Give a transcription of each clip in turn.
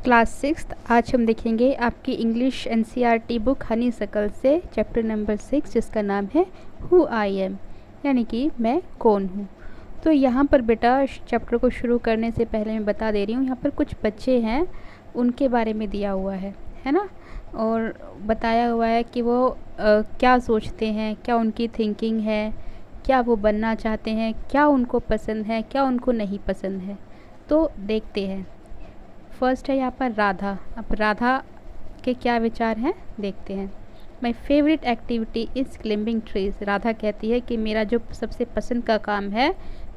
Class sixth. आज हम देखेंगे आपकी इंग्लिश एनसीईआरटी बुक हनी सकल से चैप्टर नंबर 6, जिसका नाम है हु आई एम, यानी कि मैं कौन हूँ। तो यहाँ पर बेटा चैप्टर को शुरू करने से पहले मैं बता दे रही हूँ, यहाँ पर कुछ बच्चे हैं उनके बारे में दिया हुआ है ना, और बताया हुआ है कि वो क्या सोचते हैं, क्या उनकी थिंकिंग है, क्या वो बनना चाहते हैं, क्या उनको पसंद है, क्या उनको नहीं पसंद है। तो देखते हैं। फर्स्ट है यहाँ पर राधा। अब राधा के क्या विचार हैं देखते हैं। My favourite activity is climbing trees. Radha कहती है कि मेरा जो सबसे पसंद का काम है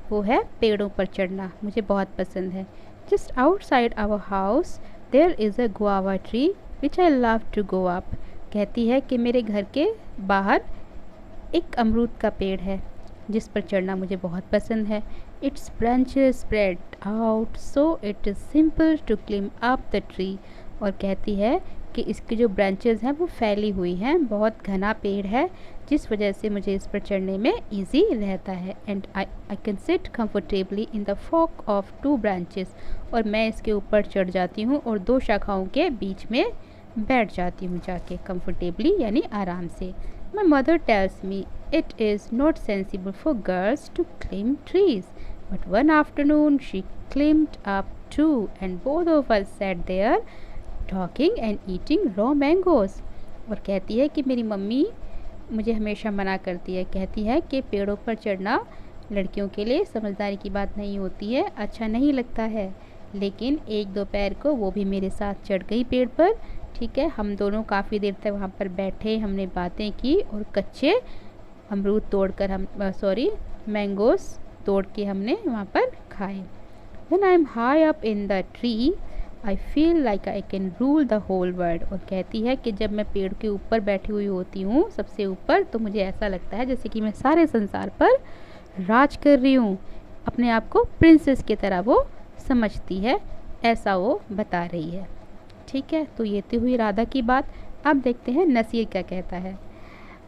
वो है पेड़ों पर चढ़ना, मुझे बहुत पसंद है। Just outside our house there is a guava tree which I love to go up. कहती है कि मेरे घर के बाहर एक अमरूद का पेड़ है जिस पर चढ़ना मुझे बहुत पसंद है। Its branches spread out so it is simple to climb up the tree. और कहती है कि इसकी जो ब्रांचेस हैं वो फैली हुई हैं, बहुत घना पेड़ है, जिस वजह से मुझे इस पर चढ़ने में ईजी रहता है। And I can sit comfortably in the fork of 2 branches. और मैं इसके ऊपर चढ़ जाती हूँ और 2 शाखाओं के बीच में बैठ जाती हूँ जाके कम्फर्टेबली, यानी आराम से। My mother tells me it is not sensible for girls to climb trees, but one afternoon she climbed up too, and both of us sat there talking and eating raw mangoes. और कहती है कि मेरी mummy मुझे हमेशा मना करती है, कहती है कि पेड़ों पर चढ़ना लड़कियों के लिए समझदारी की बात नहीं होती है, अच्छा नहीं लगता है। लेकिन एक दोपहर को वो भी मेरे साथ चढ़ गई पेड़ पर। ठीक है, हम दोनों काफ़ी देर तक वहाँ पर बैठे, हमने बातें की और कच्चे अमरूद तोड़कर मैंगोस तोड़ के हमने वहाँ पर खाए। When I am high up in the tree, I feel like I can rule the whole world. और कहती है कि जब मैं पेड़ के ऊपर बैठी हुई होती हूँ सबसे ऊपर, तो मुझे ऐसा लगता है जैसे कि मैं सारे संसार पर राज कर रही हूँ। अपने आप को प्रिंसेस की तरह वो समझती है, ऐसा वो बता रही है। ठीक है, तो ये तो हुई राधा की बात। अब देखते हैं नसीर क्या कहता है।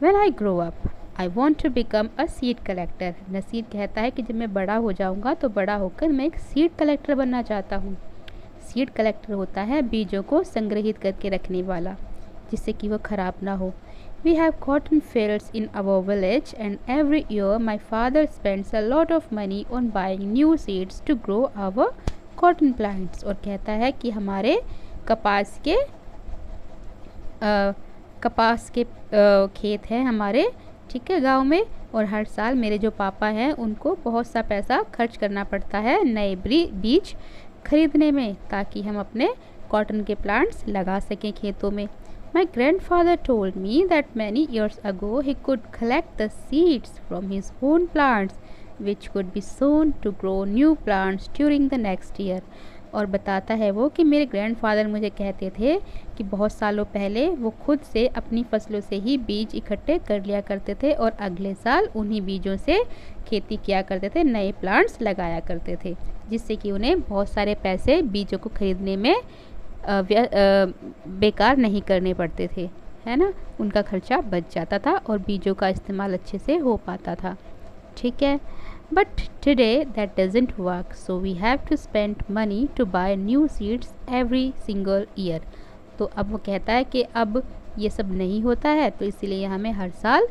When I grow up, I want to become a seed collector. Naseer कहता है कि जब मैं बड़ा हो जाऊंगा तो बड़ा होकर मैं एक सीड कलेक्टर बनना चाहता हूँ। सीड कलेक्टर होता है बीजों को संग्रहित करके रखने वाला, जिससे कि वो ख़राब ना हो। We have cotton fields in our village and every year my father spends a lot of money on buying new seeds to grow our cotton plants. और कहता है कि हमारे कपास के खेत हैं हमारे, ठीक है, गांव में, और हर साल मेरे जो पापा हैं उनको बहुत सा पैसा खर्च करना पड़ता है नए बीज खरीदने में, ताकि हम अपने कॉटन के प्लांट्स लगा सकें खेतों में। My grandfather told me that many years ago he could collect the seeds from his own plants, which could be sown to grow new plants during the next year. और बताता है वो कि मेरे ग्रैंडफादर मुझे कहते थे कि बहुत सालों पहले वो खुद से अपनी फसलों से ही बीज इकट्ठे कर लिया करते थे और अगले साल उन्हीं बीजों से खेती किया करते थे, नए प्लांट्स लगाया करते थे, जिससे कि उन्हें बहुत सारे पैसे बीजों को खरीदने में बेकार नहीं करने पड़ते थे, है ना, उनका खर्चा बच जाता था और बीजों का इस्तेमाल अच्छे से हो पाता था। ठीक है, But today that doesn't work, so we have to spend money to buy new seeds every single year. तो अब वो कहता है कि अब ये सब नहीं होता है, तो इसीलिए हमें हर साल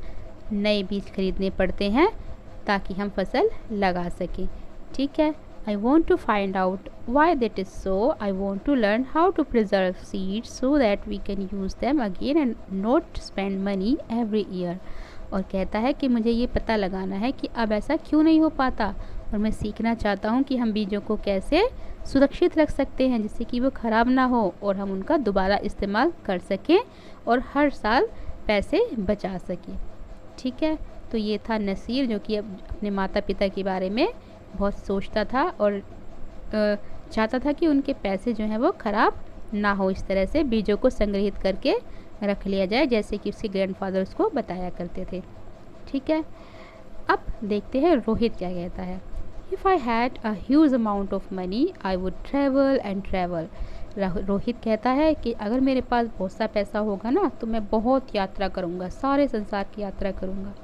नए बीज खरीदने पड़ते हैं ताकि हम फसल लगा सकें। ठीक है, I want to find out why that is so. I want to learn how to preserve seeds so that we can use them again and not spend money every year. और कहता है कि मुझे ये पता लगाना है कि अब ऐसा क्यों नहीं हो पाता, और मैं सीखना चाहता हूँ कि हम बीजों को कैसे सुरक्षित रख सकते हैं जिससे कि वो ख़राब ना हो और हम उनका दोबारा इस्तेमाल कर सकें और हर साल पैसे बचा सकें। ठीक है, तो ये था नसीर, जो कि अपने माता पिता के बारे में बहुत सोचता था और चाहता था कि उनके पैसे जो हैं वो ख़राब ना हो, इस तरह से बीजों को संग्रहित करके रख लिया जाए, जैसे कि उसके ग्रैंडफादर उसको बताया करते थे। ठीक है, अब देखते हैं रोहित क्या कहता है। If I had a huge amount of money I would travel and travel. Rohit कहता है कि अगर मेरे पास बहुत सा पैसा होगा ना तो मैं बहुत यात्रा करूँगा, सारे संसार की यात्रा करूँगा।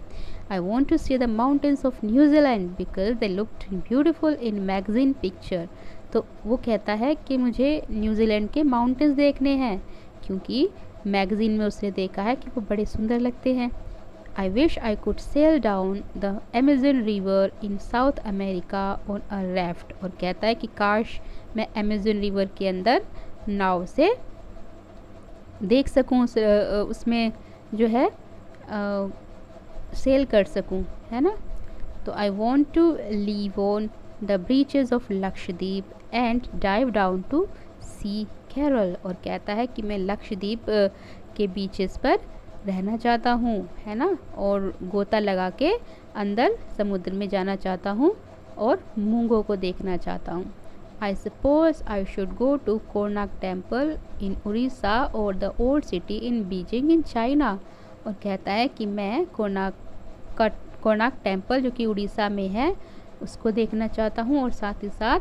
I want to see the mountains of New Zealand because they looked beautiful in magazine picture. तो वो कहता है कि मुझे न्यूजीलैंड के माउंटेन्स देखने हैं, क्योंकि मैगज़ीन में उसने देखा है कि वो बड़े सुंदर लगते हैं। I wish I could sail down the Amazon river in South America on a raft, और कहता है कि काश मैं अमेजन रिवर के अंदर नाव से देख सकूं, उसमें जो है सेल कर सकूं, है ना। तो I want to live on the beaches of Lakshadweep and dive down to see Kerala, और कहता है कि मैं लक्षद्वीप के बीचेस पर रहना चाहता हूँ, है ना, और गोता लगा के अंदर समुद्र में जाना चाहता हूँ और मूंगों को देखना चाहता हूँ। I suppose I should go to Konark Temple in Orissa or the old city in Beijing in China, और कहता है कि मैं कोणार्क टेम्पल जो कि उड़ीसा में है उसको देखना चाहता हूँ, और साथ ही साथ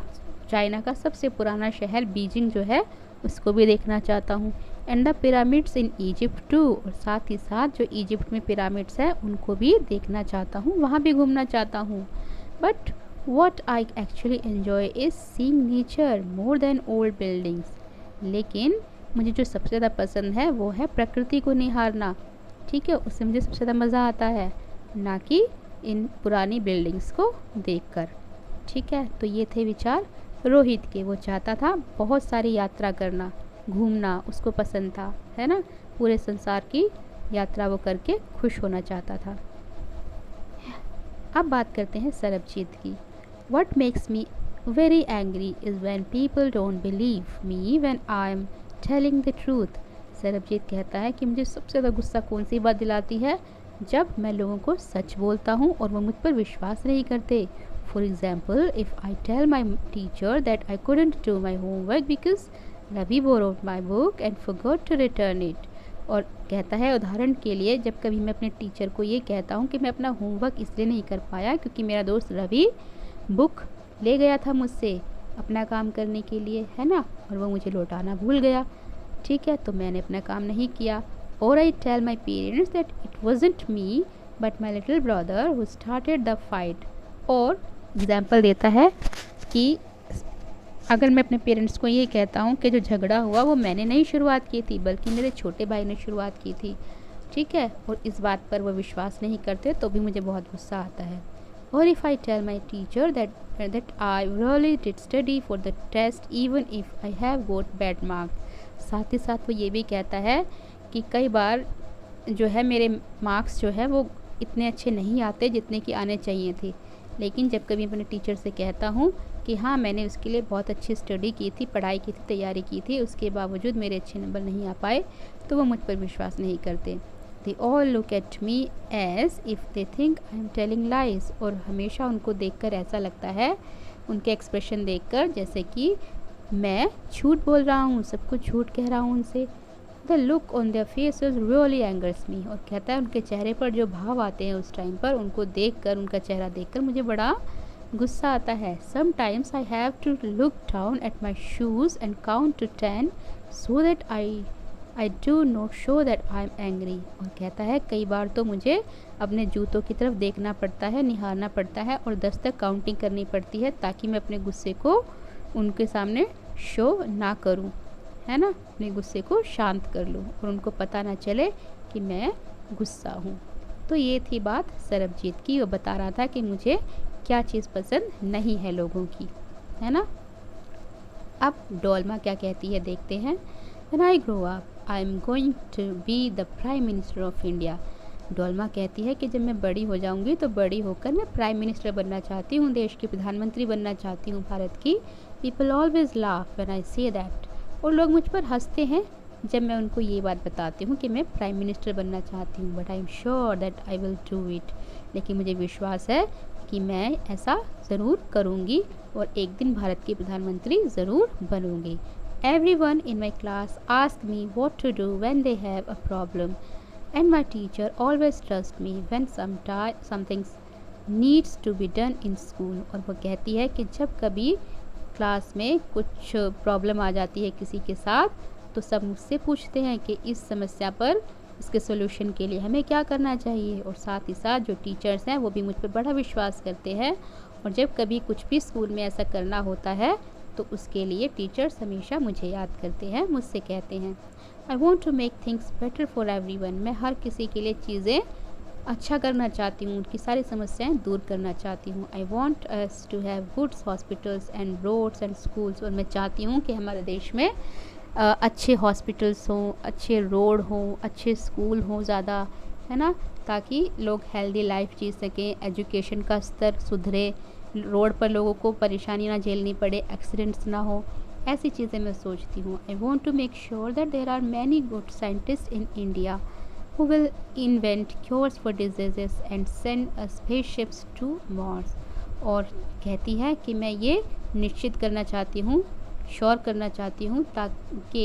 चाइना का सबसे पुराना शहर बीजिंग जो है उसको भी देखना चाहता हूँ। And the pyramids in Egypt too, और साथ ही साथ जो इजिप्ट में पिरामिड्स है उनको भी देखना चाहता हूँ, वहाँ भी घूमना चाहता हूँ। But what I actually enjoy is seeing nature more than old buildings, लेकिन मुझे जो सबसे ज़्यादा पसंद है वो है प्रकृति को निहारना, ठीक है, उससे मुझे सबसे ज़्यादा मज़ा आता है, ना कि इन पुरानी बिल्डिंग्स को देखकर, ठीक है। तो ये थे विचार रोहित के। वो चाहता था बहुत सारी यात्रा करना, घूमना उसको पसंद था, है ना, पूरे संसार की यात्रा वो करके खुश होना चाहता था। अब बात करते हैं सरबजीत की। What makes me very angry is when people don't believe me when I am telling the truth. Sarabjit कहता है कि मुझे सबसे ज़्यादा गुस्सा कौन सी बात दिलाती है, जब मैं लोगों को सच बोलता हूँ और वो मुझ पर विश्वास नहीं करते। For example, if I tell my teacher that I couldn't do my homework because Ravi borrowed my book and forgot to return it. और कहता है उदाहरण के लिए, जब कभी मैं अपने टीचर को ये कहता हूँ कि मैं अपना होमवर्क इसलिए नहीं कर पाया क्योंकि मेरा दोस्त रवि बुक ले गया था मुझसे अपना काम करने के लिए, है ना, और वो मुझे लौटाना भूल गया, ठीक है, तो मैंने अपना काम नहीं किया। और I tell my parents that it wasn't me but my little brother who started the fight. और एग्ज़ाम्पल देता है कि अगर मैं अपने पेरेंट्स को ये कहता हूँ कि जो झगड़ा हुआ वो मैंने नहीं शुरुआत की थी बल्कि मेरे छोटे भाई ने शुरुआत की थी, ठीक है, और इस बात पर वो विश्वास नहीं करते तो भी मुझे बहुत गुस्सा आता है। और if I tell my teacher that I really did study for the test even if I have got bad marks. साथ ही साथ वो ये भी कहता है कि कई बार जो है मेरे मार्क्स जो है वो इतने अच्छे नहीं आते जितने कि आने चाहिए थे, लेकिन जब कभी अपने टीचर से कहता हूँ कि हाँ मैंने उसके लिए बहुत अच्छी स्टडी की थी, पढ़ाई की थी, तैयारी की थी, उसके बावजूद मेरे अच्छे नंबर नहीं आ पाए, तो वो मुझ पर विश्वास नहीं करते। They all look at me as if they think I am telling lies. और हमेशा उनको देखकर ऐसा लगता है, उनके एक्सप्रेशन देखकर, जैसे कि मैं झूठ बोल रहा हूँ, सब कुछ झूठ कह रहा हूँ उनसे। The look on their faces really angers me. और कहता है उनके चेहरे पर जो भाव आते हैं उस टाइम पर, उनको देखकर, उनका चेहरा देखकर मुझे बड़ा गुस्सा आता है। Sometimes I have to look down at my shoes and count to 10 so that I do not show that I am angry. और कहता है कई बार तो मुझे अपने जूतों की तरफ देखना पड़ता है, निहारना पड़ता है और 10 तक काउंटिंग करनी पड़ती है ताकि मैं अपने गुस्से को उनके सामने शो ना करूं, है ना, अपने गुस्से को शांत कर लूं और उनको पता ना चले कि मैं गुस्सा हूं। तो ये थी बात सरबजीत की। वो बता रहा था कि मुझे क्या चीज़ पसंद नहीं है लोगों की, है ना। अब डोलमा क्या कहती है देखते हैं। When I grow up, I am going to be the Prime Minister of India. Dolma कहती है कि जब मैं बड़ी हो जाऊंगी तो बड़ी होकर मैं प्राइम मिनिस्टर बनना चाहती हूँ, देश की प्रधानमंत्री बनना चाहती हूँ भारत की। People always laugh when I say that. और लोग मुझ पर हंसते हैं जब मैं उनको ये बात बताती हूँ कि मैं प्राइम मिनिस्टर बनना चाहती हूँ। But I am sure that I will do it. लेकिन मुझे विश्वास है कि मैं ऐसा ज़रूर करूँगी और एक दिन भारत की प्रधानमंत्री ज़रूर बनूँगी। Everyone in my class ask me what to do when they have a problem, and my teacher always trusts me when something needs to be done in school. और वो कहती है कि जब कभी क्लास में कुछ प्रॉब्लम आ जाती है किसी के साथ, तो सब मुझसे पूछते हैं कि इस समस्या पर, इसके सोल्यूशन के लिए हमें क्या करना चाहिए। और साथ ही साथ जो टीचर्स हैं वो भी मुझ पर बड़ा विश्वास करते हैं, और जब कभी कुछ भी स्कूल में ऐसा करना होता है तो उसके लिए टीचर्स हमेशा मुझे याद करते हैं, मुझसे कहते हैं I want to make things better for everyone. मैं हर किसी के लिए चीज़ें अच्छा करना चाहती हूँ, उनकी सारी समस्याएं दूर करना चाहती हूँ। I want us to have good hospitals and roads and schools. और मैं चाहती हूँ कि हमारे देश में अच्छे हॉस्पिटल्स हों, अच्छे रोड हों, अच्छे स्कूल हों ज़्यादा, है ना, ताकि लोग हेल्दी लाइफ जी सकें, एजुकेशन का स्तर सुधरे, रोड पर लोगों को परेशानी ना झेलनी पड़े, एक्सीडेंट्स ना हो, ऐसी चीज़ें मैं सोचती हूँ। I want to make sure that there are many good scientist in India who will invent cures for diseases and send spaceships to Mars। और कहती है कि मैं ये निश्चित करना चाहती हूँ, श्योर करना चाहती हूँ ताकि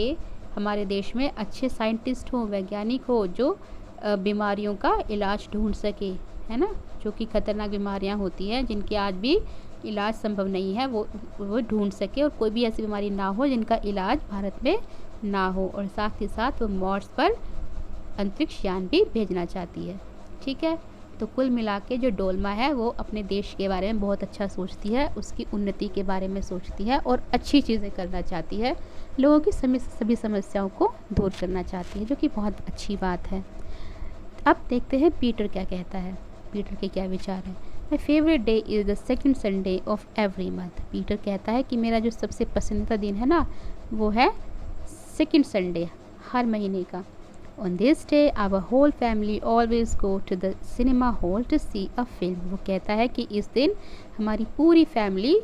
हमारे देश में अच्छे साइंटिस्ट हों, वैज्ञानिक हो, जो बीमारियों का इलाज ढूंढ सके, है ना, जो कि ख़तरनाक बीमारियाँ होती हैं जिनके आज भी इलाज संभव नहीं है, वो ढूंढ सके, और कोई भी ऐसी बीमारी ना हो जिनका इलाज भारत में ना हो। और साथ ही साथ वो मार्स पर अंतरिक्ष यान भी भेजना चाहती है। ठीक है, तो कुल मिला के जो डोल्मा है वो अपने देश के बारे में बहुत अच्छा सोचती है, उसकी उन्नति के बारे में सोचती है और अच्छी चीज़ें करना चाहती है, लोगों की सभी समस्याओं को दूर करना चाहती है, जो कि बहुत अच्छी बात है। अब देखते हैं पीटर क्या कहता है, पीटर के क्या विचार हैं। My favourite day is the second Sunday off every month. Peter कहता है कि मेरा जो सबसे पसंदीदा दिन है ना, वो है सेकेंड संडे हर महीने का। On this day, our whole family always go to the cinema hall to see a film। वो कहता है कि इस दिन हमारी पूरी फैमिली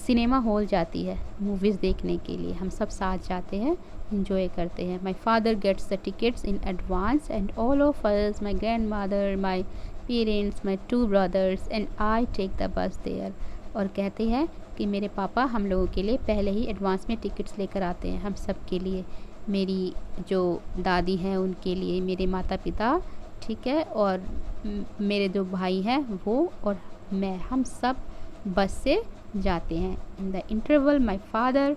सिनेमा हॉल जाती है मूवीज़ देखने के लिए, हम सब साथ जाते हैं, इंजॉय करते हैं। My father gets the tickets in advance and all of us, my grandmother, my parents, my 2 brothers and I take the bus there. और कहते हैं कि मेरे पापा हम लोगों के लिए पहले ही एडवांस में टिकट्स लेकर आते हैं, हम सब के लिए, मेरी जो दादी हैं उनके लिए, मेरे माता पिता, ठीक है, और मेरे जो भाई हैं वो और मैं, हम सब बस से जाते हैं। In the interval my father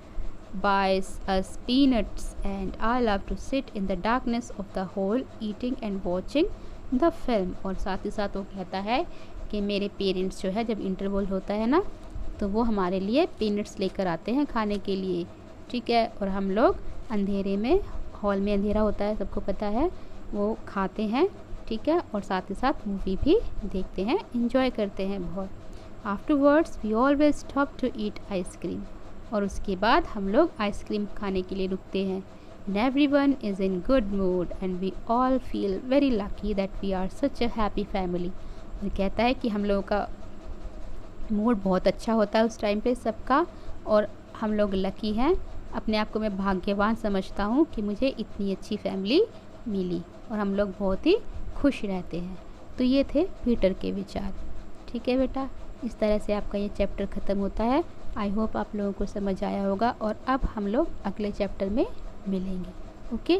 buys us peanuts and I love to sit in the darkness of the hall eating and watching the film। और साथ ही साथ वो कहता है कि मेरे पेरेंट्स जो है जब इंटरवल होता है ना, तो वो हमारे लिए पीनट्स लेकर आते हैं खाने के लिए, ठीक है, और हम लोग अंधेरे में, हॉल में अंधेरा होता है सबको पता है, वो खाते हैं, ठीक है, और साथ ही साथ मूवी भी देखते हैं, इंजॉय करते हैं बहुत। Afterwards we always stop to eat ice cream. और उसके बाद हम लोग आइसक्रीम खाने के लिए रुकते हैं। And everyone is in good mood and we all feel very lucky that we are such a happy family. और कहता है कि हम लोगों का मूड बहुत अच्छा होता है उस टाइम पे सबका, और हम लोग लकी हैं, अपने आप को मैं भाग्यवान समझता हूँ कि मुझे इतनी अच्छी फैमिली मिली, और हम लोग बहुत ही खुश रहते हैं। तो ये थे पीटर के विचार। ठीक है बेटा, इस तरह से आपका ये चैप्टर ख़त्म होता है। आई होप आप लोगों को समझ आया होगा, और अब हम लोग अगले चैप्टर में मिलेंगे। ओके।